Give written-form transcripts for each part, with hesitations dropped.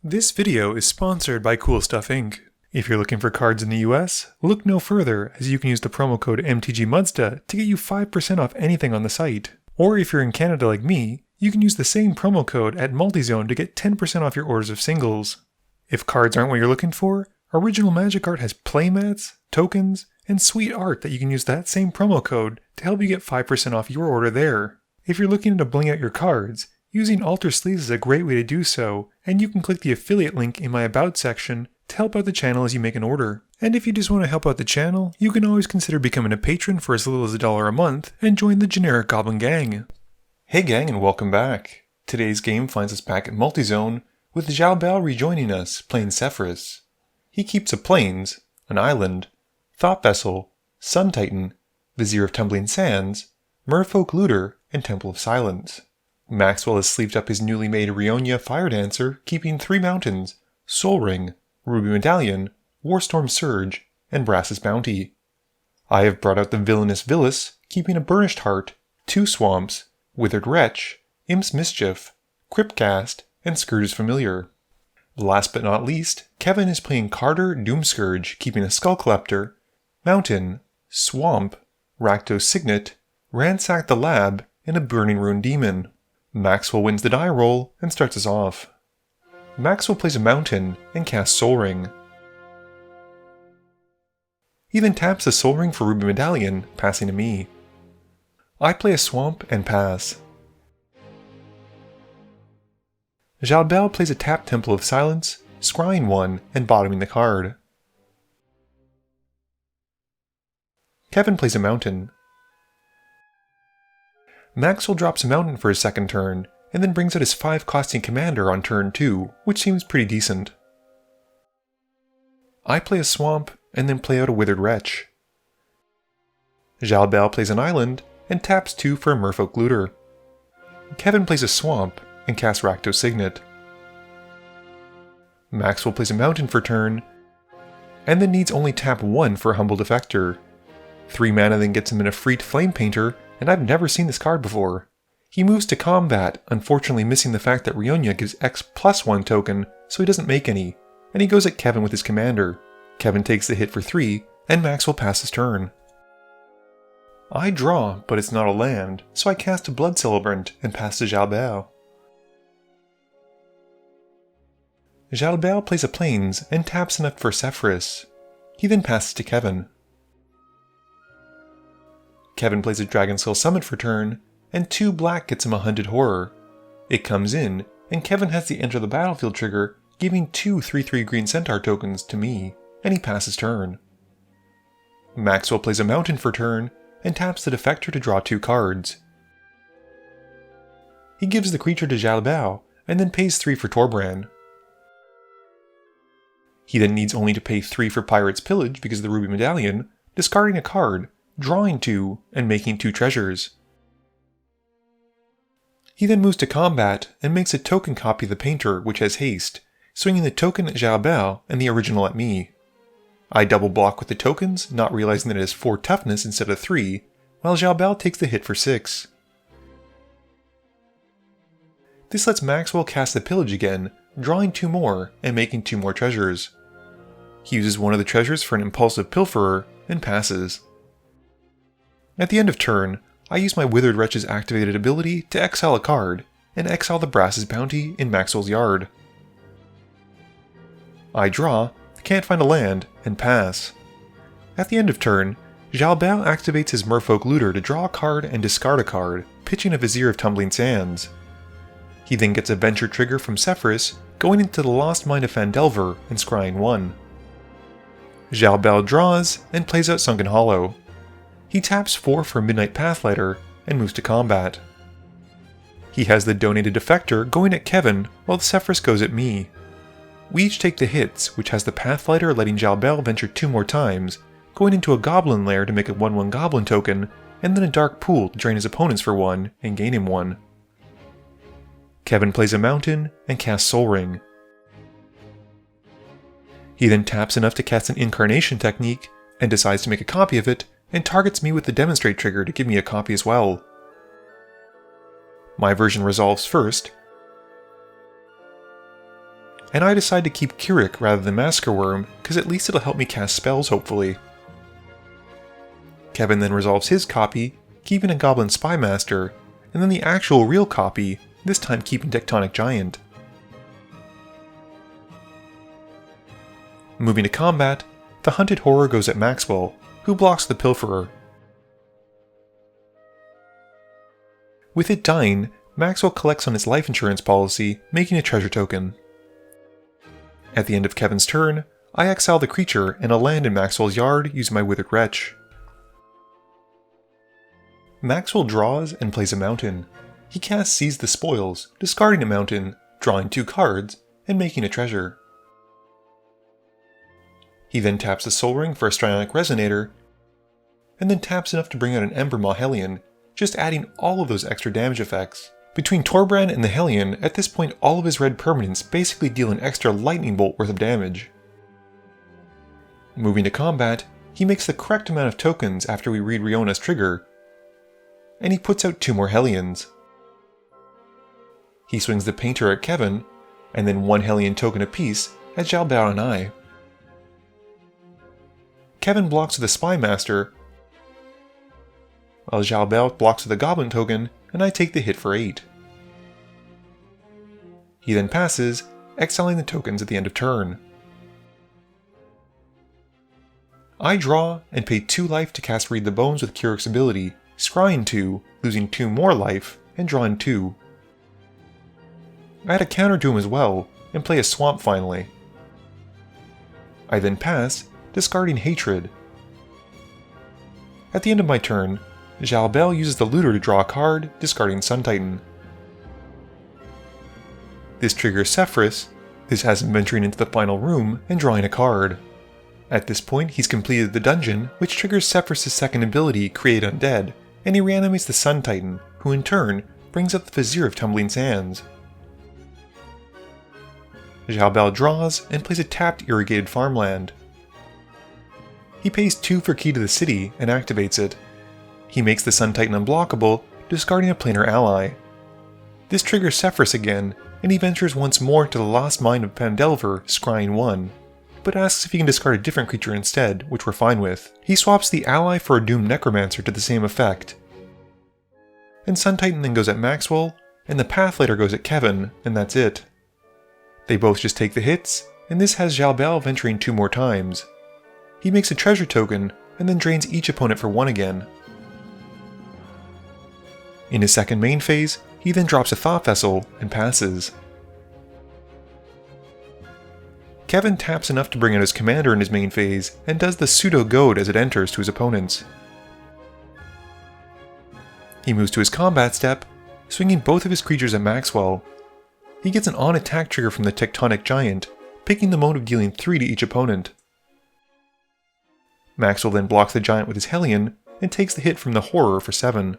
This video is sponsored by Cool Stuff Inc. If you're looking for cards in the US, look no further as you can use the promo code MTGMUDSTA to get you 5% off anything on the site. Or if you're in Canada like me, you can use the same promo code at Multizone to get 10% off your orders of singles. If cards aren't what you're looking for, Original Magic Art has playmats, tokens, and sweet art that you can use that same promo code to help you get 5% off your order there. If you're looking to bling out your cards, using Alter Sleeves is a great way to do so, and you can click the affiliate link in my About section to help out the channel as you make an order. And if you just want to help out the channel, you can always consider becoming a patron for as little as $1 a month and join the generic Goblin Gang. Hey gang, and welcome back. Today's game finds us back at Multizone, with Jalbert rejoining us, playing Sefris. He keeps a Plains, an Island, Thought Vessel, Sun Titan, Vizier of Tumbling Sands, Merfolk Looter, and Temple of Silence. Maxwell has sleeved up his newly made Rionya Fire Dancer, keeping 3 mountains, Soul Ring, Ruby Medallion, Warstorm Surge, and Brass's Bounty. I have brought out the villainous Vilis, keeping a Burnished Heart, 2 Swamps, Withered Wretch, Imp's Mischief, Cryptcast, and Scourge's Familiar. Last but not least, Kevin is playing Kardur Doomscourge, keeping a Skull Collector, Mountain, Swamp, Rakdos Signet, Ransack the Lab, and a Burning Ruin Demon. Maxwell wins the die roll and starts us off. Maxwell plays a Mountain and casts Soul Ring. He then taps the Soul Ring for Ruby Medallion, passing to me. I play a Swamp and pass. Jalbert plays a tapped Temple of Silence, scrying 1 and bottoming the card. Kevin plays a Mountain. Maxwell drops a Mountain for his second turn, and then brings out his 5-costing Commander on turn 2, which seems pretty decent. I play a Swamp, and then play out a Withered Wretch. Jalbert plays an Island, and taps 2 for a Merfolk Looter. Kevin plays a Swamp, and casts Rakdos Signet. Maxwell plays a Mountain for turn, and then needs only tap 1 for a Humble Defector. 3 mana then gets him in a Freet Flame Painter, and I've never seen this card before. He moves to combat, unfortunately missing the fact that Rionya gives X+1 token, so he doesn't make any, and he goes at Kevin with his Commander. Kevin takes the hit for 3, and Maxwell passes turn. I draw, but it's not a land, so I cast a Blood Celebrant and pass to Jalbert. Jalbert plays a Plains and taps enough for Sefris. He then passes to Kevin. Kevin plays a Dragonskull Summit for turn, and 2 black gets him a Hunted Horror. It comes in, and Kevin has the Enter the Battlefield trigger, giving 2 3/3 green Centaur tokens to me, and he passes turn. Maxwell plays a Mountain for turn, and taps the Defector to draw 2 cards. He gives the creature to Jalbert, and then pays 3 for Torbran. He then needs only to pay 3 for Pirate's Pillage because of the Ruby Medallion, discarding a card, drawing 2, and making 2 treasures. He then moves to combat and makes a token copy of the Painter, which has haste, swinging the token at Jalbert and the original at me. I double block with the tokens, not realizing that it has 4 toughness instead of 3, while Jalbert takes the hit for 6. This lets Maxwell cast the Pillage again, drawing 2 more and making 2 more treasures. He uses one of the treasures for an Impulsive Pilferer and passes. At the end of turn, I use my Withered Wretch's activated ability to exile a card, and exile the Brass's Bounty in Maxwell's yard. I draw, can't find a land, and pass. At the end of turn, Jalbert activates his Merfolk Looter to draw a card and discard a card, pitching a Vizier of Tumbling Sands. He then gets a Venture trigger from Sefris, going into the Lost Mine of Phandelver and scrying 1. Jalbert draws, and plays out Sunken Hollow. He taps 4 for Midnight Pathlighter, and moves to combat. He has the donated Defector going at Kevin, while the Sefris goes at me. We each take the hits, which has the Pathlighter letting Jalbert venture 2 more times, going into a Goblin Lair to make a 1/1 Goblin token, and then a Dark Pool to drain his opponents for 1 and gain him 1. Kevin plays a Mountain and casts Soul Ring. He then taps enough to cast an Incarnation technique, and decides to make a copy of it, and targets me with the Demonstrate trigger to give me a copy as well. My version resolves first, and I decide to keep Keurig rather than Massacre Worm, because at least it'll help me cast spells hopefully. Kevin then resolves his copy, keeping a Goblin Spymaster, and then the actual real copy, this time keeping Tectonic Giant. Moving to combat, the Hunted Horror goes at Maxwell, who blocks the Pilferer. With it dying, Maxwell collects on his life insurance policy, making a treasure token. At the end of Kevin's turn, I exile the creature and I'll land in Maxwell's yard using my Withered Wretch. Maxwell draws and plays a mountain. He casts Seize the Spoils, discarding a mountain, drawing 2 cards, and making a treasure. He then taps the Soul Ring for a Strionic Resonator, and then taps enough to bring out an Embermaw Hellion, just adding all of those extra damage effects. Between Torbrand and the Hellion, at this point all of his red permanents basically deal an extra lightning bolt worth of damage. Moving to combat, he makes the correct amount of tokens after we read Riona's trigger, and he puts out 2 more Hellions. He swings the Painter at Kevin, and then 1 Hellion token apiece at Jalbert and I. Kevin blocks with a Spymaster, while Jalbert blocks with a Goblin token, and I take the hit for 8. He then passes, exiling the tokens at the end of turn. I draw and pay 2 life to cast Read the Bones with Keurig's ability, scrying 2, losing 2 more life, and drawing 2. I add a counter to him as well, and play a Swamp finally. I then pass, discarding Hatred. At the end of my turn, Jalbert uses the Looter to draw a card, discarding Sun Titan. This triggers Sefris. This has him venturing into the final room and drawing a card. At this point, he's completed the dungeon, which triggers Sefris' second ability, Create Undead, and he reanimates the Sun Titan, who in turn brings up the Vizier of Tumbling Sands. Jalbert draws and plays a tapped Irrigated Farmland. He pays 2 for Key to the City and activates it. He makes the Sun Titan unblockable, discarding a planar ally. This triggers Sefris again, and he ventures once more to the Lost Mine of Pandelver, scrying 1, but asks if he can discard a different creature instead, which we're fine with. He swaps the ally for a Doomed Necromancer to the same effect. And Sun Titan then goes at Maxwell, and the Pathlighter goes at Kevin, and that's it. They both just take the hits, and this has Jalbert venturing 2 more times. He makes a treasure token, and then drains each opponent for 1 again. In his second main phase, he then drops a Thought Vessel and passes. Kevin taps enough to bring out his commander in his main phase, and does the pseudo goad as it enters to his opponents. He moves to his combat step, swinging both of his creatures at Maxwell. He gets an on-attack trigger from the Tectonic Giant, picking the mode of dealing 3 to each opponent. Maxwell then blocks the Giant with his Hellion, and takes the hit from the Horror for 7.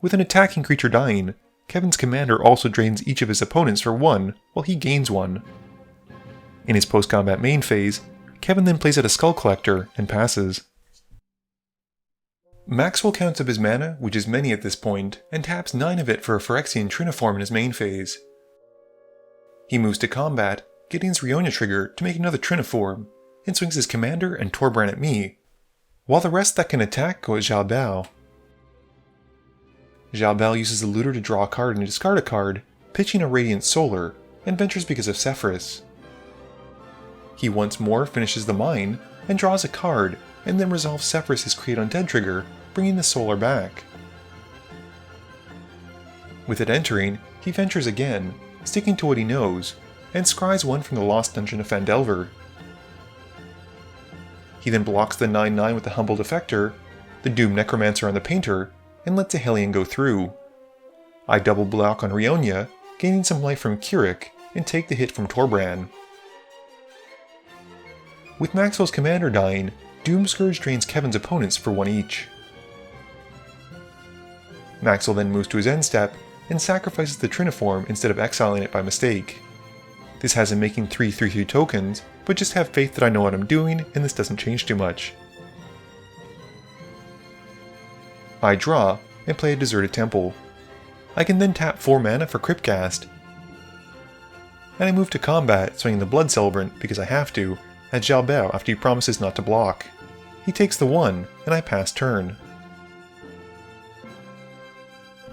With an attacking creature dying, Kevin's commander also drains each of his opponents for 1, while he gains 1. In his post-combat main phase, Kevin then plays out a Skull Collector and passes. Maxwell counts up his mana, which is many at this point, and taps 9 of it for a Phyrexian Triniform in his main phase. He moves to combat, getting his Rionya trigger to make another Triniform, and swings his commander and Torbrand at me, while the rest that can attack go at Jalbert. Jalbert uses the Looter to draw a card and discard a card, pitching a Radiant Solar, and ventures because of Sefris. He once more finishes the mine, and draws a card, and then resolves Sefris' Create Undead trigger, bringing the Solar back. With it entering, he ventures again, sticking to what he knows, and scries 1 from the Lost Dungeon of Phandelver. He then blocks the 9/9 with the Humble Defector, the Doomed Necromancer on the Painter, and lets a Hellion go through. I double block on Rionya, gaining some life from Keurig, and take the hit from Torbrand. With Maxwell's commander dying, Doomscourge drains Kevin's opponents for 1 each. Maxwell then moves to his end step, and sacrifices the Triniform instead of exiling it by mistake. This has him making 3 3/3 tokens, but just have faith that I know what I'm doing, and this doesn't change too much. I draw, and play a Deserted Temple. I can then tap 4 mana for Cryptcast. and I move to combat, swinging the Blood Celebrant because I have to, at Jalbert after he promises not to block. He takes the 1, and I pass turn.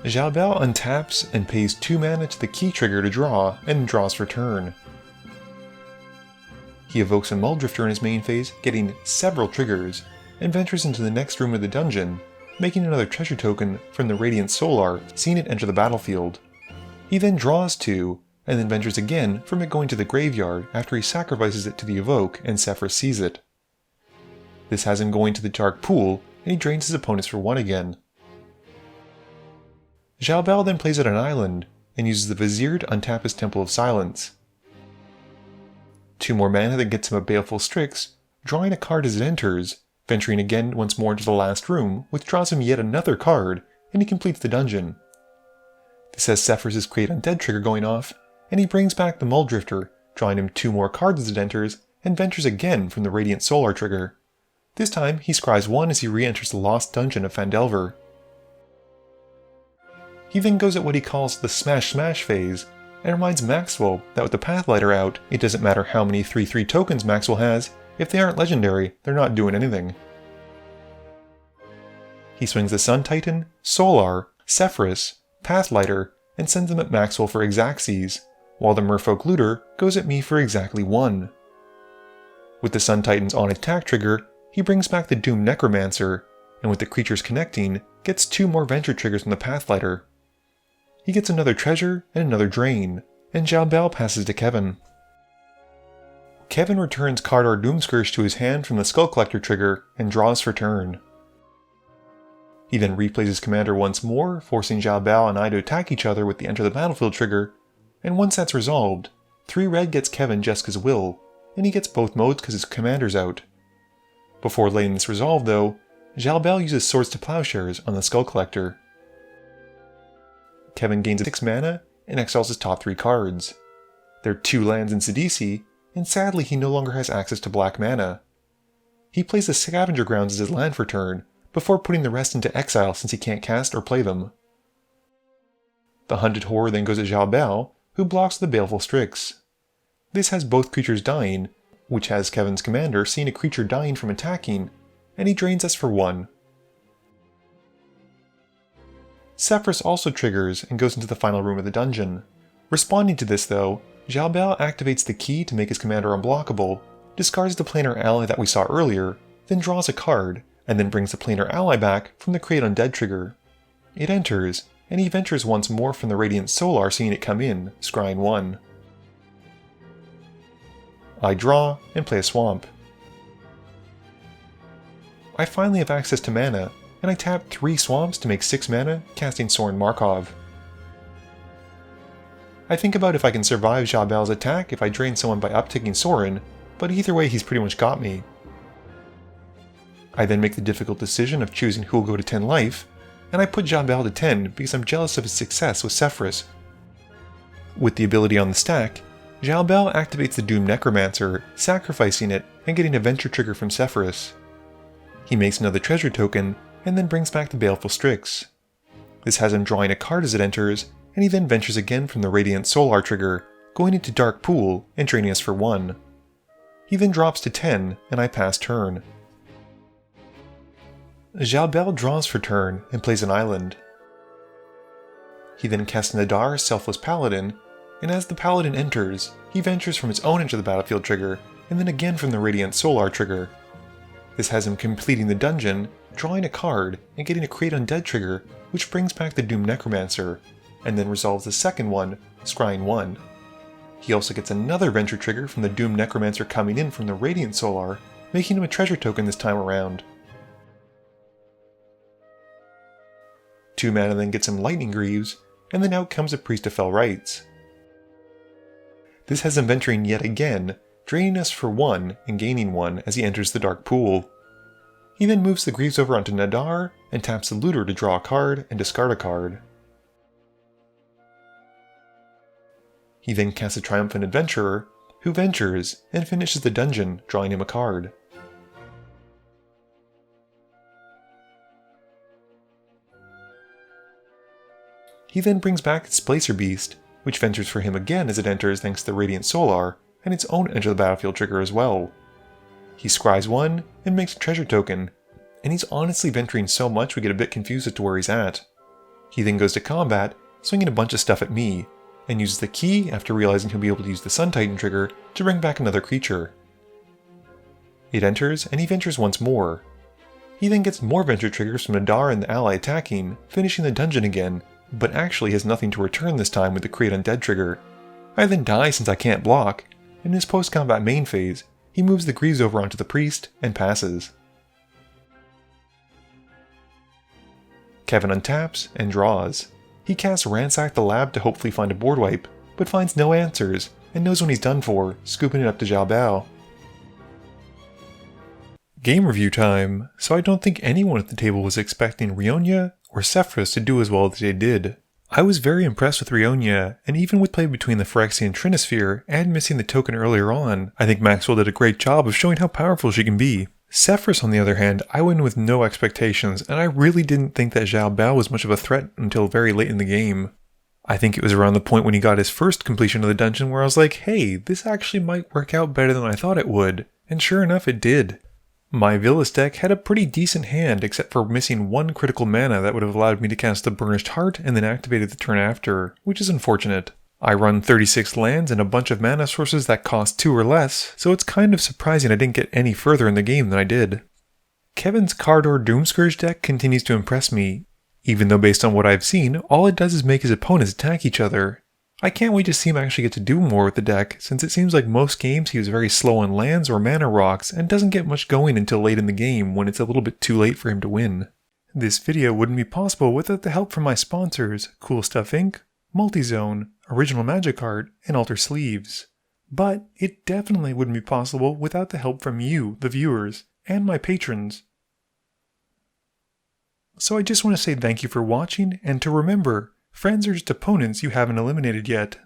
Jalbert untaps and pays 2 mana to the key trigger to draw, and draws for turn. He evokes a Mulldrifter in his main phase, getting several triggers, and ventures into the next room of the dungeon, making another treasure token from the Radiant Solar, seeing it enter the battlefield. He then draws 2, and then ventures again from it going to the graveyard after he sacrifices it to the Evoke and Sefris sees it. This has him going to the Dark Pool, and he drains his opponents for 1 again. Jalbert then plays at an island, and uses the Vizier to untap his Temple of Silence. 2 more mana that gets him a Baleful Strix, drawing a card as it enters, venturing again once more into the last room, which draws him yet another card, and he completes the dungeon. This has Sefris' Create Undead trigger going off, and he brings back the Mulldrifter, drawing him 2 more cards as it enters, and ventures again from the Radiant Solar trigger. This time, he scries 1 as he re-enters the Lost Dungeon of Phandelver. He then goes at what he calls the Smash Smash phase, and reminds Maxwell that with the Pathlighter out, it doesn't matter how many 3/3 tokens Maxwell has, if they aren't legendary, they're not doing anything. He swings the Sun Titan, Solar, Sefris, Pathlighter, and sends them at Maxwell for Xaxes, while the Merfolk Looter goes at me for exactly 1. With the Sun Titan's on-attack trigger, he brings back the Doom Necromancer, and with the creatures connecting, gets 2 more venture triggers from the Pathlighter. He gets another treasure and another drain, and Jalbert passes to Kevin. Kevin returns Kardur Doomscourge to his hand from the Skull Collector trigger and draws for turn. He then replays his commander once more, forcing Jalbert and I to attack each other with the Enter the Battlefield trigger, and once that's resolved, 3 red gets Kevin Jessica's Will, and he gets both modes because his commander's out. Before letting this resolve though, Jalbert uses Swords to Plowshares on the Skull Collector. Kevin gains 6 mana and exiles his top 3 cards. There are 2 lands in Sidisi, and sadly he no longer has access to black mana. He plays the Scavenger Grounds as his land for turn, before putting the rest into exile since he can't cast or play them. The Hunted Horror then goes at Jalbert, who blocks the Baleful Strix. This has both creatures dying, which has Kevin's commander seeing a creature dying from attacking, and he drains us for 1. Sefris also triggers and goes into the final room of the dungeon. Responding to this though, Jalbert activates the key to make his commander unblockable, discards the planar ally that we saw earlier, then draws a card, and then brings the planar ally back from the Create Undead trigger. It enters, and he ventures once more from the Radiant Solar seeing it come in, scrying 1. I draw and play a swamp. I finally have access to mana, and I tap 3 swamps to make 6 mana, casting Sorin Markov. I think about if I can survive Jalbert's attack if I drain someone by upticking Sorin, but either way he's pretty much got me. I then make the difficult decision of choosing who will go to 10 life, and I put Jalbert to 10 because I'm jealous of his success with Sefris. With the ability on the stack, Jalbert activates the Doom Necromancer, sacrificing it and getting a venture trigger from Sefris. He makes another treasure token, and then brings back the Baleful Strix. This has him drawing a card as it enters, and he then ventures again from the Radiant Solar trigger, going into Dark Pool and draining us for 1. He then drops to 10, and I pass turn. Jalbert draws for turn and plays an island. He then casts Nadar, Selfless Paladin, and as the Paladin enters, he ventures from his own Enter the Battlefield trigger, and then again from the Radiant Solar trigger. This has him completing the dungeon, drawing a card, and getting a Create Undead trigger, which brings back the Doom Necromancer, and then resolves the second one, scrying 1. He also gets another venture trigger from the Doom Necromancer coming in from the Radiant Solar, making him a treasure token this time around. 2 mana then gets him Lightning Greaves, and then out comes a Priest of Fell Rites. This has him venturing yet again, draining us for 1 and gaining 1 as he enters the Dark Pool. He then moves the Greaves over onto Nadar, and taps the Looter to draw a card and discard a card. He then casts a Triumphant Adventurer, who ventures and finishes the dungeon, drawing him a card. He then brings back Splacer Beast, which ventures for him again as it enters thanks to the Radiant Solar, and its own Enter the Battlefield trigger as well. He scries one, and makes a treasure token, and he's honestly venturing so much we get a bit confused as to where he's at. He then goes to combat, swinging a bunch of stuff at me, and uses the key after realizing he'll be able to use the Sun Titan trigger to bring back another creature. It enters, and he ventures once more. He then gets more venture triggers from Nadar and the ally attacking, finishing the dungeon again, but actually has nothing to return this time with the Create Undead trigger. I then die since I can't block, and in his post-combat main phase, he moves the Greaves over onto the Priest and passes. Kevin untaps and draws. He casts Ransack the Lab to hopefully find a board wipe, but finds no answers, and knows when he's done for, scooping it up to Jalbert. Game review time, so I don't think anyone at the table was expecting Rionya or Sefris to do as well as they did. I was very impressed with Rionya, and even with play between the Phyrexian Trinisphere and missing the token earlier on, I think Maxwell did a great job of showing how powerful she can be. Sefris, on the other hand, I went in with no expectations, and I really didn't think that Jalbert was much of a threat until very late in the game. I think it was around the point when he got his first completion of the dungeon where I was like, hey, this actually might work out better than I thought it would, and sure enough it did. My Vilis deck had a pretty decent hand except for missing one critical mana that would have allowed me to cast the Burnished Heart and then activate it the turn after, which is unfortunate. I run 36 lands and a bunch of mana sources that cost 2 or less, so it's kind of surprising I didn't get any further in the game than I did. Kevin's Kardur Doomscourge deck continues to impress me, even though based on what I've seen, all it does is make his opponents attack each other. I can't wait to see him actually get to do more with the deck, since it seems like most games he was very slow on lands or mana rocks and doesn't get much going until late in the game when it's a little bit too late for him to win. This video wouldn't be possible without the help from my sponsors, Cool Stuff Inc., Multizone, Original Magic Art, and Alter Sleeves. But it definitely wouldn't be possible without the help from you, the viewers, and my patrons. So I just want to say thank you for watching, and to remember, friends are just opponents you haven't eliminated yet.